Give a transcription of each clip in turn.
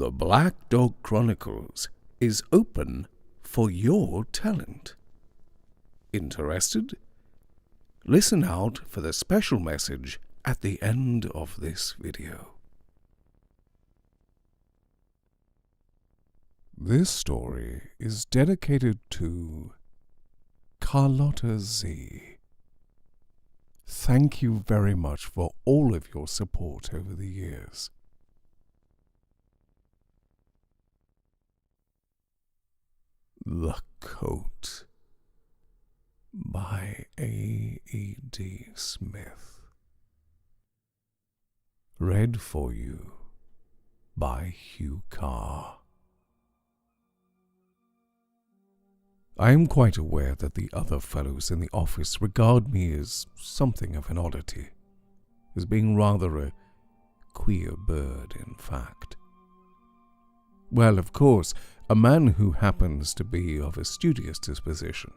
The Black Dog Chronicles is open for your talent. Interested? Listen out for the special message at the end of this video. This story is dedicated to Carlotta Z. Thank you very much for all of your support over the years. The Coat by A.E.D. Smith. Read for you by Hugh Carr. I am quite aware that the other fellows in the office regard me as something of an oddity, as being rather a queer bird, in fact. Well, of course, a man who happens to be of a studious disposition,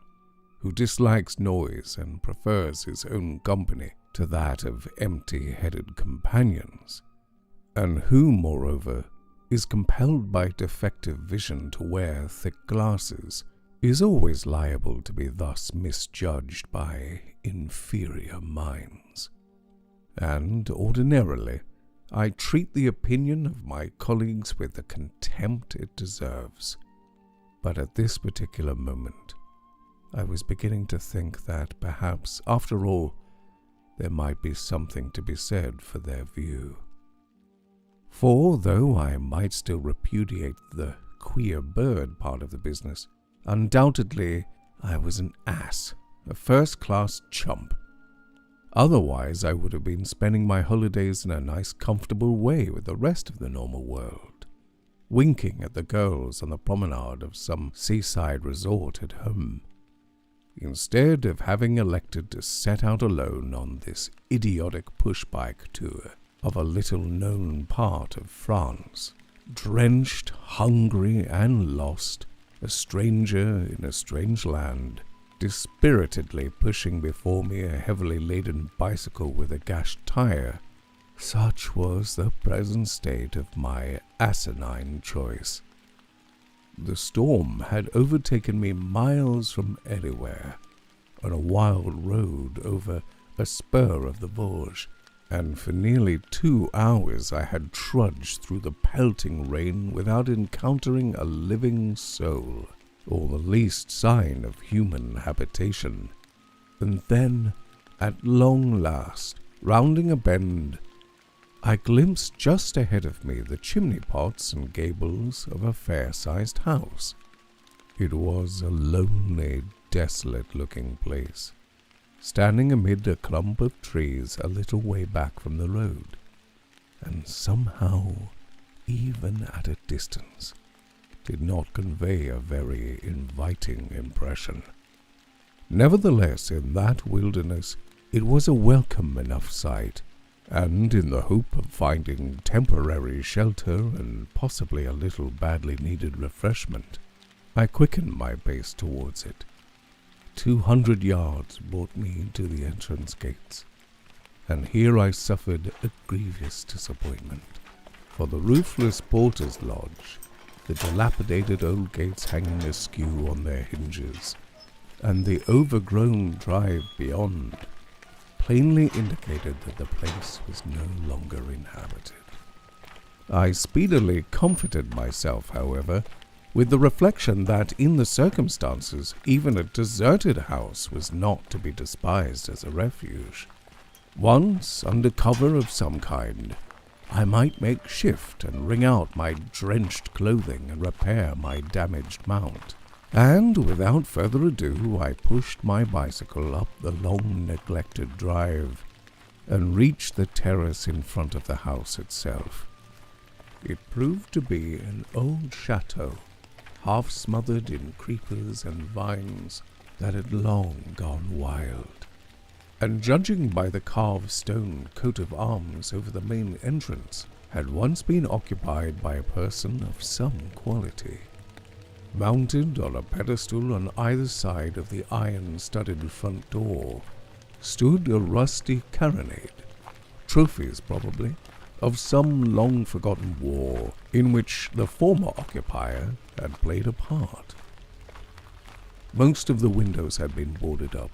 who dislikes noise and prefers his own company to that of empty-headed companions, and who, moreover, is compelled by defective vision to wear thick glasses, is always liable to be thus misjudged by inferior minds. And ordinarily, I treat the opinion of my colleagues with the contempt it deserves. But at this particular moment, I was beginning to think that perhaps, after all, there might be something to be said for their view. For, though I might still repudiate the queer bird part of the business, undoubtedly I was an ass, a first-class chump. Otherwise, I would have been spending my holidays in a nice, comfortable way with the rest of the normal world, winking at the girls on the promenade of some seaside resort at home, instead of having elected to set out alone on this idiotic push-bike tour of a little-known part of France, drenched, hungry, and lost, a stranger in a strange land, dispiritedly pushing before me a heavily laden bicycle with a gashed tire. Such was the present state of my asinine choice. The storm had overtaken me miles from anywhere, on a wild road over a spur of the Vosges, and for nearly 2 hours I had trudged through the pelting rain without encountering a living soul, or the least sign of human habitation. And then, at long last, rounding a bend, I glimpsed just ahead of me the chimney-pots and gables of a fair-sized house. It was a lonely, desolate-looking place, standing amid a clump of trees a little way back from the road, and somehow, even at a distance, did not convey a very inviting impression. Nevertheless, in that wilderness, it was a welcome enough sight, and in the hope of finding temporary shelter and possibly a little badly needed refreshment, I quickened my pace towards it. 200 yards brought me to the entrance gates, and here I suffered a grievous disappointment, for the roofless porter's lodge, the dilapidated old gates hanging askew on their hinges, and the overgrown drive beyond, plainly indicated that the place was no longer inhabited. I speedily comforted myself, however, with the reflection that in the circumstances even a deserted house was not to be despised as a refuge. Once, under cover of some kind, I might make shift and wring out my drenched clothing and repair my damaged mount. And without further ado, I pushed my bicycle up the long-neglected drive and reached the terrace in front of the house itself. It proved to be an old chateau, half smothered in creepers and vines that had long gone wild, and judging by the carved stone coat of arms over the main entrance, had once been occupied by a person of some quality. Mounted on a pedestal on either side of the iron-studded front door stood a rusty carronade, trophies probably, of some long-forgotten war in which the former occupier had played a part. Most of the windows had been boarded up,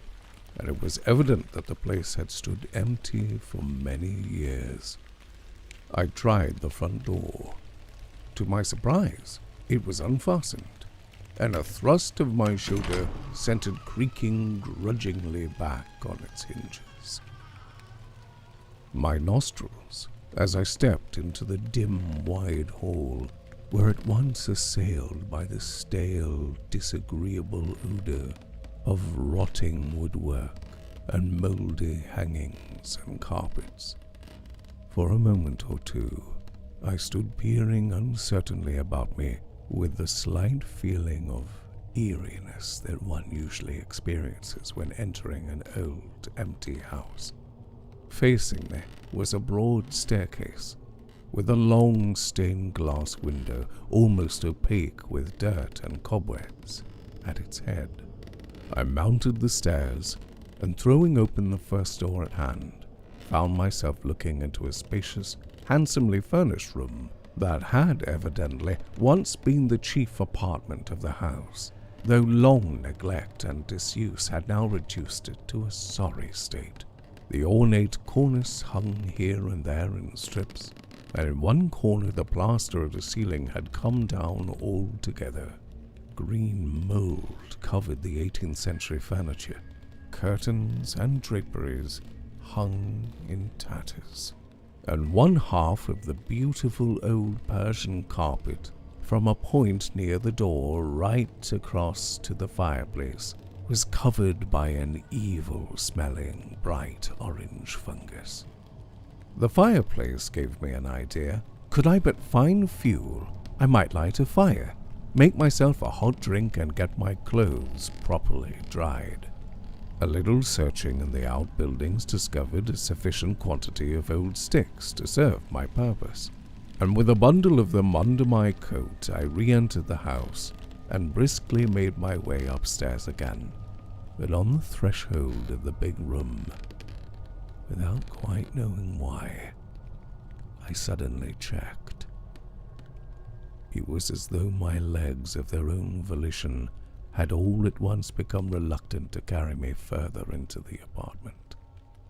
and it was evident that the place had stood empty for many years. I tried the front door. To my surprise, it was unfastened, and a thrust of my shoulder sent it creaking grudgingly back on its hinges. My nostrils, as I stepped into the dim, wide hall, were at once assailed by the stale, disagreeable odor of rotting woodwork and mouldy hangings and carpets. For a moment or two, I stood peering uncertainly about me with the slight feeling of eeriness that one usually experiences when entering an old, empty house. Facing me was a broad staircase with a long stained glass window, almost opaque with dirt and cobwebs, at its head. I mounted the stairs and, throwing open the first door at hand, found myself looking into a spacious, handsomely furnished room that had evidently once been the chief apartment of the house, though long neglect and disuse had now reduced it to a sorry state. The ornate cornice hung here and there in strips, and in one corner the plaster of the ceiling had come down altogether. Green mold covered the 18th century furniture. Curtains and draperies hung in tatters, and one half of the beautiful old Persian carpet, from a point near the door right across to the fireplace, was covered by an evil-smelling bright orange fungus. The fireplace gave me an idea. Could I but find fuel, I might light a fire, make myself a hot drink, and get my clothes properly dried. A little searching in the outbuildings discovered a sufficient quantity of old sticks to serve my purpose, and with a bundle of them under my coat, I re-entered the house and briskly made my way upstairs again. But on the threshold of the big room, without quite knowing why, I suddenly checked. It was as though my legs, of their own volition, had all at once become reluctant to carry me further into the apartment,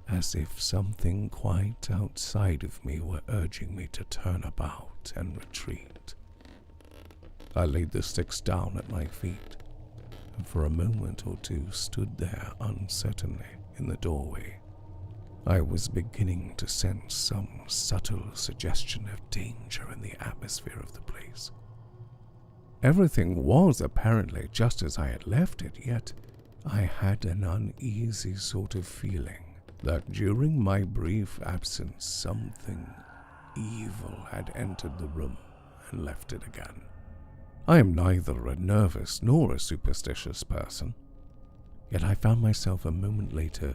as if something quite outside of me were urging me to turn about and retreat. I laid the sticks down at my feet, and for a moment or two stood there uncertainly in the doorway. I was beginning to sense some subtle suggestion of danger in the atmosphere of the place. Everything was apparently just as I had left it, yet I had an uneasy sort of feeling that during my brief absence something evil had entered the room and left it again. I am neither a nervous nor a superstitious person, yet I found myself a moment later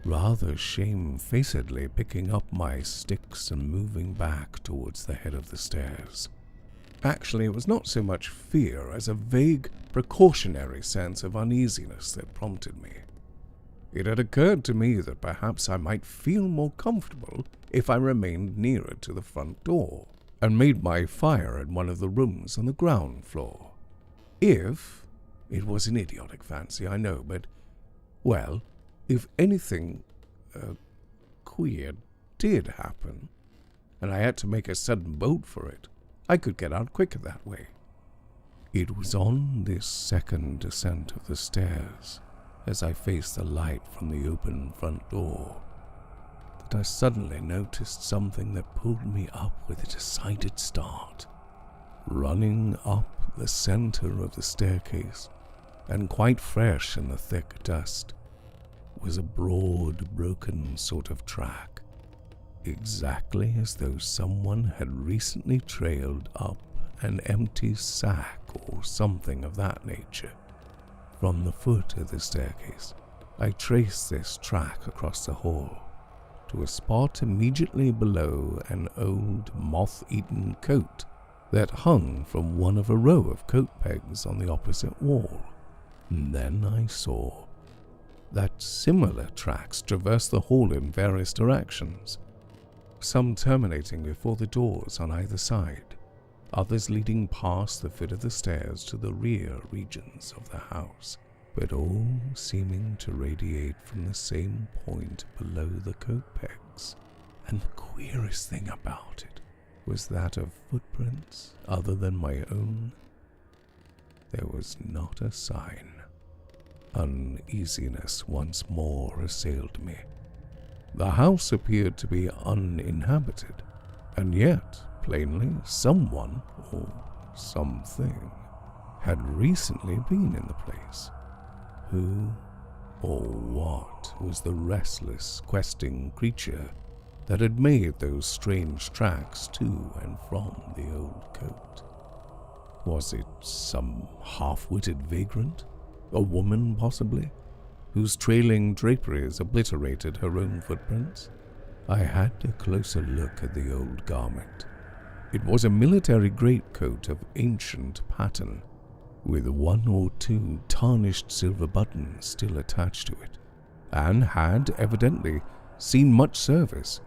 rather shamefacedly picking up my sticks and moving back towards the head of the stairs. Actually, it was not so much fear as a vague, precautionary sense of uneasiness that prompted me. It had occurred to me that perhaps I might feel more comfortable if I remained nearer to the front door and made my fire in one of the rooms on the ground floor. If, it was an idiotic fancy, I know, but, well, if anything queer did happen, and I had to make a sudden bolt for it, I could get out quicker that way. It was on this second descent of the stairs, as I faced the light from the open front door, that I suddenly noticed something that pulled me up with a decided start. Running up the center of the staircase, and quite fresh in the thick dust, was a broad, broken sort of track, exactly as though someone had recently trailed up an empty sack or something of that nature. From the foot of the staircase, I traced this track across the hall to a spot immediately below an old moth-eaten coat that hung from one of a row of coat pegs on the opposite wall. And then I saw that similar tracks traversed the hall in various directions, some terminating before the doors on either side, others leading past the foot of the stairs to the rear regions of the house, but all seeming to radiate from the same point below the coat pegs. And the queerest thing about it was that of footprints other than my own, there was not a sign. Uneasiness once more assailed me. The house appeared to be uninhabited, and yet, plainly, someone, or something, had recently been in the place. Who or what was the restless, questing creature that had made those strange tracks to and from the old coat? Was it some half-witted vagrant? A woman, possibly, whose trailing draperies obliterated her own footprints? I had a closer look at the old garment. It was a military greatcoat of ancient pattern, with one or two tarnished silver buttons still attached to it, and had evidently seen much service.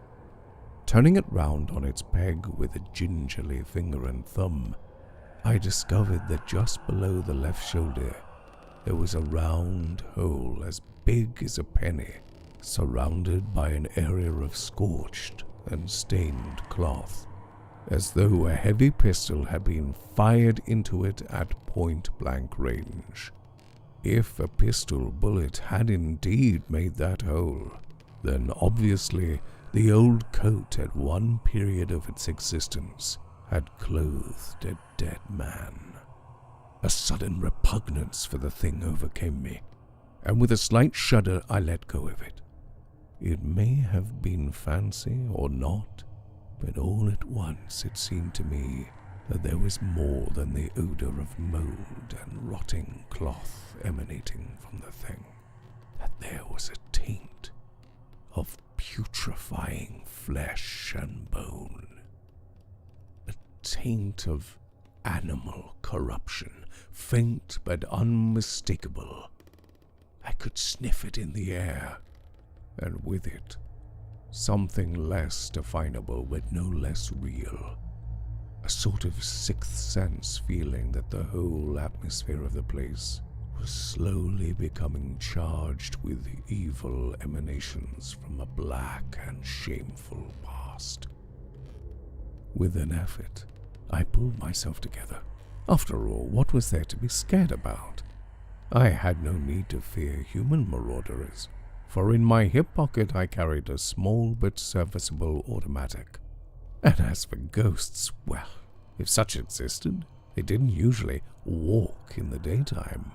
Turning it round on its peg with a gingerly finger and thumb, I discovered that just below the left shoulder there was a round hole as big as a penny, surrounded by an area of scorched and stained cloth, as though a heavy pistol had been fired into it at point-blank range. If a pistol bullet had indeed made that hole, then obviously the old coat at one period of its existence had clothed a dead man. A sudden repugnance for the thing overcame me, and with a slight shudder I let go of it. It may have been fancy or not, but all at once it seemed to me that there was more than the odor of mold and rotting cloth emanating from the thing, that there was a taint of putrefying flesh and bone, a taint of animal corruption, faint but unmistakable. I could sniff it in the air, and with it, something less definable but no less real, a sort of sixth sense feeling that the whole atmosphere of the place was slowly becoming charged with evil emanations from a black and shameful past. With an effort, I pulled myself together. After all, what was there to be scared about? I had no need to fear human marauders, for in my hip pocket I carried a small but serviceable automatic. And as for ghosts, well, if such existed, they didn't usually walk in the daytime.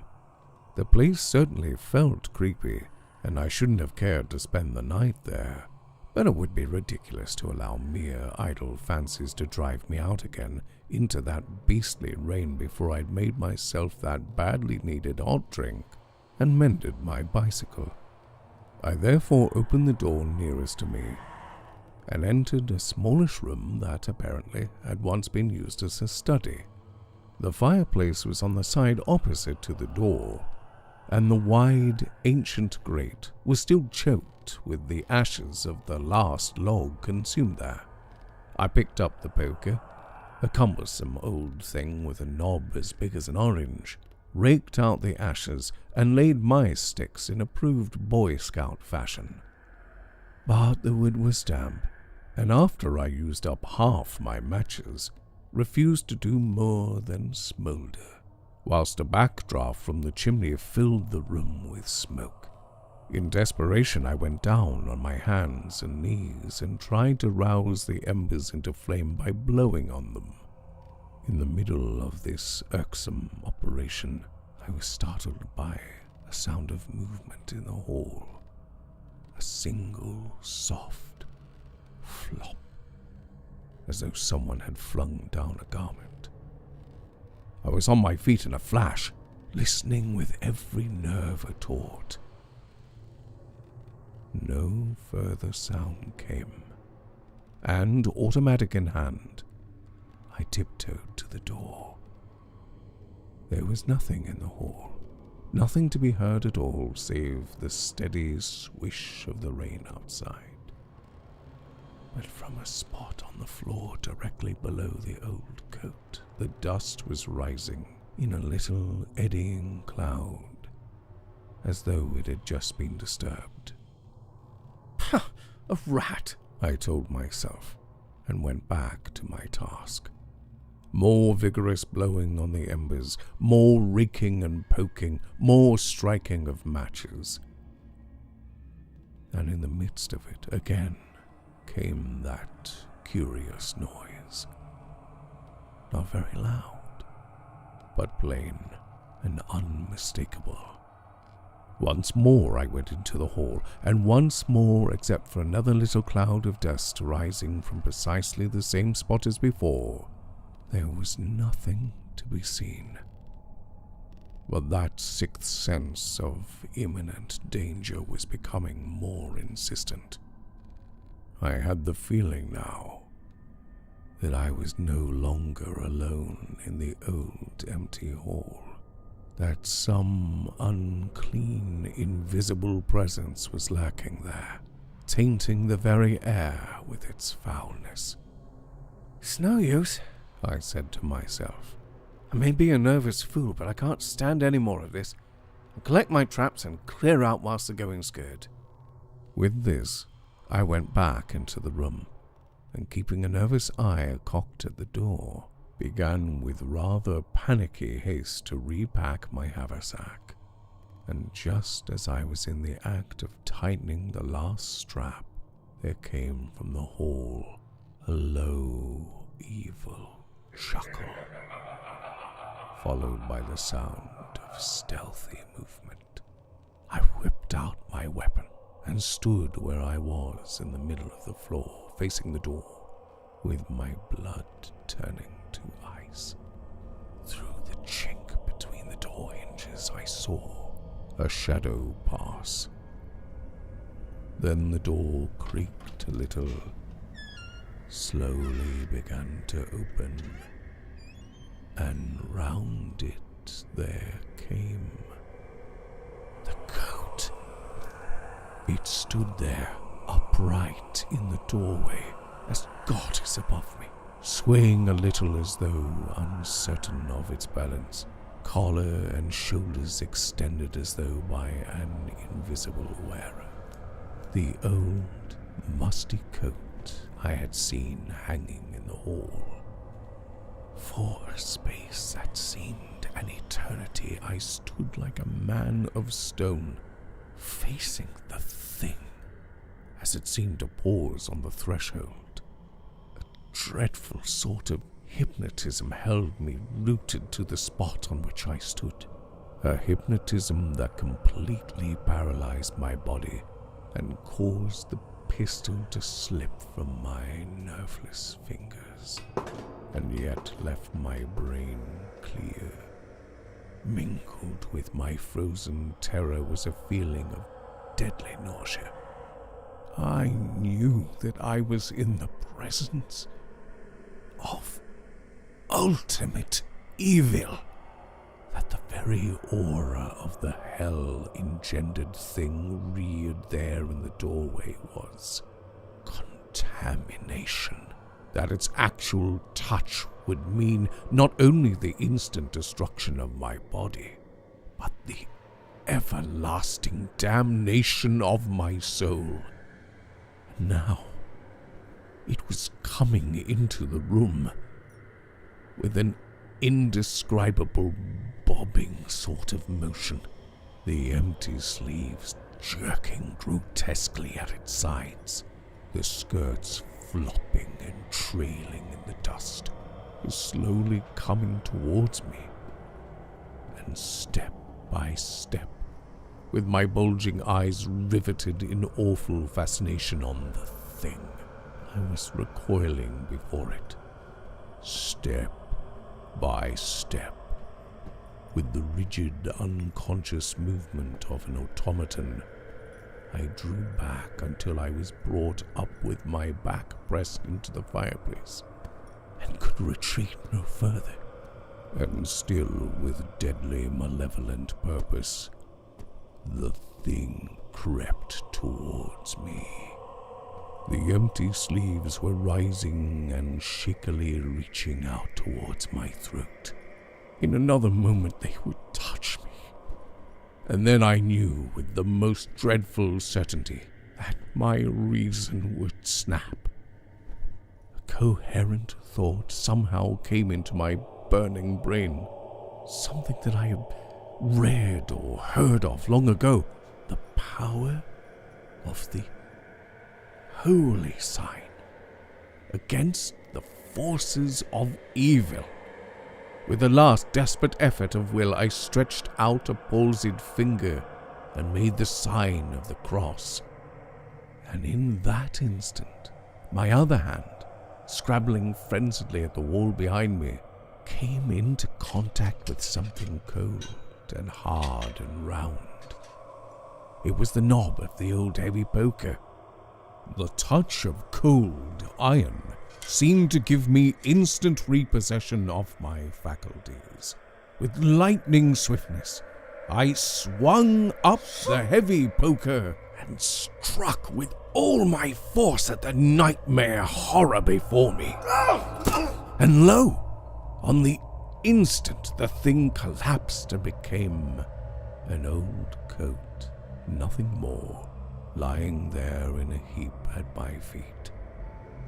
The place certainly felt creepy, and I shouldn't have cared to spend the night there, but it would be ridiculous to allow mere idle fancies to drive me out again into that beastly rain before I'd made myself that badly needed hot drink and mended my bicycle. I therefore opened the door nearest to me and entered a smallish room that apparently had once been used as a study. The fireplace was on the side opposite to the door, and the wide, ancient grate was still choked with the ashes of the last log consumed there. I picked up the poker, a cumbersome old thing with a knob as big as an orange, raked out the ashes, and laid my sticks in approved Boy Scout fashion. But the wood was damp, and after I used up half my matches, refused to do more than smoulder, whilst a backdraft from the chimney filled the room with smoke. In desperation, I went down on my hands and knees and tried to rouse the embers into flame by blowing on them. In the middle of this irksome operation, I was startled by a sound of movement in the hall. A single soft flop, as though someone had flung down a garment. I was on my feet in a flash, listening with every nerve taut. No further sound came, and, automatic in hand, I tiptoed to the door. There was nothing in the hall, nothing to be heard at all save the steady swish of the rain outside. but from a spot on the floor directly below the old coat, the dust was rising in a little eddying cloud, as though it had just been disturbed. "Ha! A rat!" I told myself, and went back to my task. More vigorous blowing on the embers, more raking and poking, more striking of matches. And in the midst of it, again, came that curious noise. Not very loud, but plain and unmistakable. Once more I went into the hall, and once more, except for another little cloud of dust rising from precisely the same spot as before, there was nothing to be seen. But that sixth sense of imminent danger was becoming more insistent. I had the feeling now that I was no longer alone in the old empty hall, that some unclean, invisible presence was lurking there, tainting the very air with its foulness. "It's no use," I said to myself. "I may be a nervous fool, but I can't stand any more of this. I'll collect my traps and clear out whilst the going's good." With this, I went back into the room, and keeping a nervous eye cocked at the door, began with rather panicky haste to repack my haversack. And just as I was in the act of tightening the last strap, there came from the hall a low, evil chuckle, followed by the sound of stealthy movement. I whipped out my weapon and stood where I was in the middle of the floor, facing the door, with my blood turning to ice. Through the chink between the door hinges I saw a shadow pass. Then the door creaked a little, slowly began to open, and round it there came the coat. It stood there, upright in the doorway, as God is above me, swaying a little as though uncertain of its balance, collar and shoulders extended as though by an invisible wearer. The old, musty coat I had seen hanging in the hall. For a space that seemed an eternity, I stood like a man of stone, facing the thing, as it seemed to pause on the threshold. A dreadful sort of hypnotism held me rooted to the spot on which I stood, a hypnotism that completely paralyzed my body and caused the pistol to slip from my nerveless fingers, and yet left my brain clear. Mingled with my frozen terror was a feeling of deadly nausea. I knew that I was in the presence of ultimate evil, that the very aura of the hell-engendered thing reared there in the doorway was contamination, that its actual touch would mean not only the instant destruction of my body, but the everlasting damnation of my soul. Now, it was coming into the room with an indescribable bobbing sort of motion, the empty sleeves jerking grotesquely at its sides, the skirts flopping and trailing in the dust, was slowly coming towards me, and step by step, with my bulging eyes riveted in awful fascination on the thing, I was recoiling before it, step by step, with the rigid, unconscious movement of an automaton. I drew back until I was brought up with my back pressed into the fireplace, and could retreat no further. And still, with deadly malevolent purpose, the thing crept towards me, The empty sleeves were rising and shakily reaching out towards my throat. In another moment they would touch me. And then I knew with the most dreadful certainty that my reason would snap. A coherent thought somehow came into my burning brain. Something that I had read or heard of long ago. The power of the holy sign against the forces of evil. With a last desperate effort of will, I stretched out a palsied finger and made the sign of the cross. And in that instant, my other hand, scrabbling frenziedly at the wall behind me, came into contact with something cold and hard and round. It was the knob of the old heavy poker. The touch of cold iron seemed to give me instant repossession of my faculties. With lightning swiftness, I swung up the heavy poker and struck with all my force at the nightmare horror before me. And lo, on the instant the thing collapsed and became an old coat, nothing more, lying there in a heap at my feet.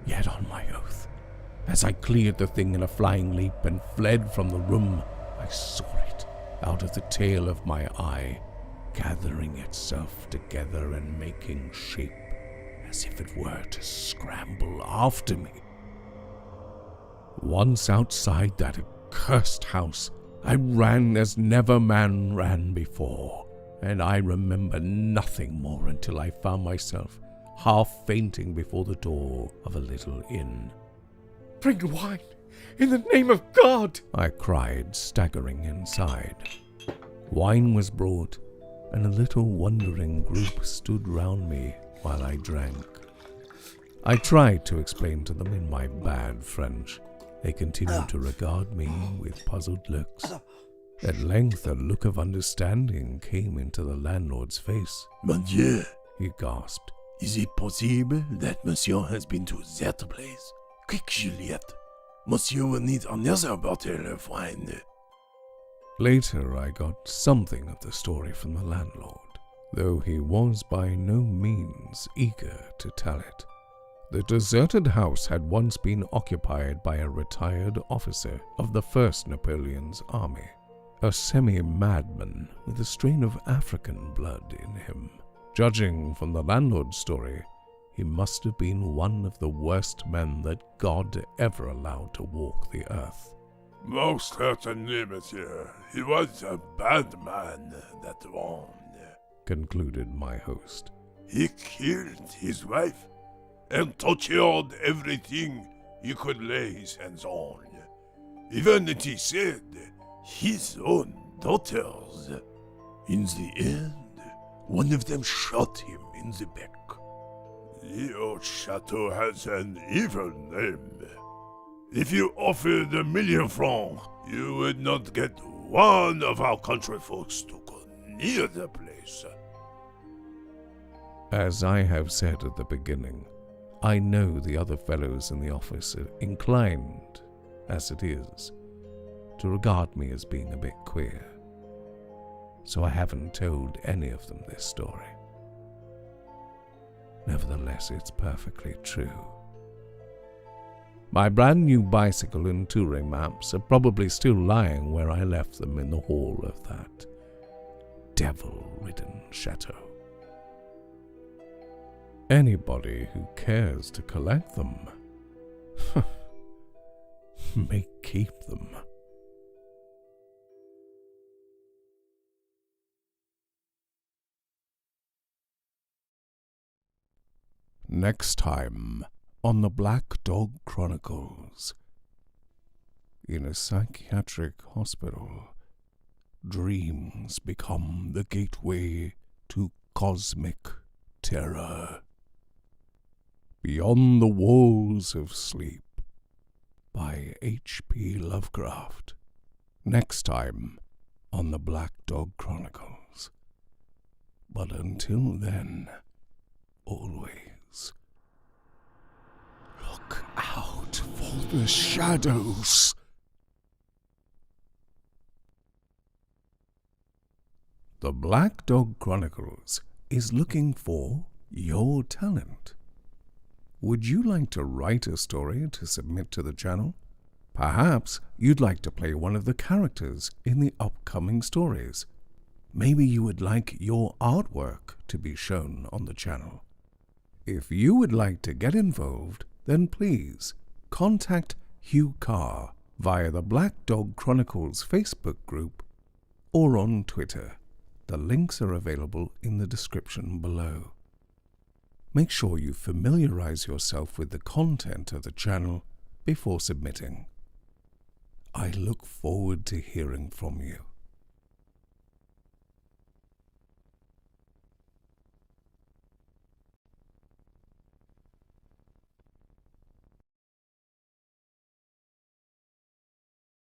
Yet on my oath, as I cleared the thing in a flying leap and fled from the room, I saw it out of the tail of my eye, gathering itself together and making shape as if it were to scramble after me. Once outside that accursed house, I ran as never man ran before, and I remember nothing more until I found myself half fainting before the door of a little inn. "Bring wine, in the name of God!" I cried, staggering inside. Wine was brought, and a little wondering group stood round me while I drank. I tried to explain to them in my bad French. They continued to regard me with puzzled looks. At length a look of understanding came into the landlord's face. "Mon Dieu," he gasped. "is it possible that Monsieur has been to that place? Quick, Juliette. Monsieur will need another bottle of wine." Later I got something of the story from the landlord, though he was by no means eager to tell it. The deserted house had once been occupied by a retired officer of the First Napoleon's army, a semi-madman with a strain of African blood in him. Judging from the landlord's story, he must have been one of the worst men that God ever allowed to walk the earth. "Most certainly, monsieur. He was a bad man, that one," concluded my host. "He killed his wife and tortured everything he could lay his hands on. Even, it is said, his own daughters. In the end, one of them shot him in the back. The old chateau has an evil name. If you offered £1,000,000, you would not get one of our country folks to go near the place." As I have said at the beginning, I know the other fellows in the office are inclined, as it is, to regard me as being a bit queer, so I haven't told any of them this story. Nevertheless, it's perfectly true. My brand new bicycle and touring maps are probably still lying where I left them in the hall of that devil-ridden chateau. Anybody who cares to collect them may keep them. Next time on the Black Dog Chronicles. In a psychiatric hospital, dreams become the gateway to cosmic terror. Beyond the Walls of Sleep by H.P. Lovecraft. Next time on the Black Dog Chronicles. But until then, always Look out for the shadows. The Black Dog Chronicles is looking for your talent. Would you like to write a story to submit to the channel? Perhaps you'd like to play one of the characters in the upcoming stories. Maybe you would like your artwork to be shown on the channel. If you would like to get involved, then please contact Hugh Carr via the Black Dog Chronicles Facebook group or on Twitter. The links are available in the description below. Make sure you familiarize yourself with the content of the channel before submitting. I look forward to hearing from you.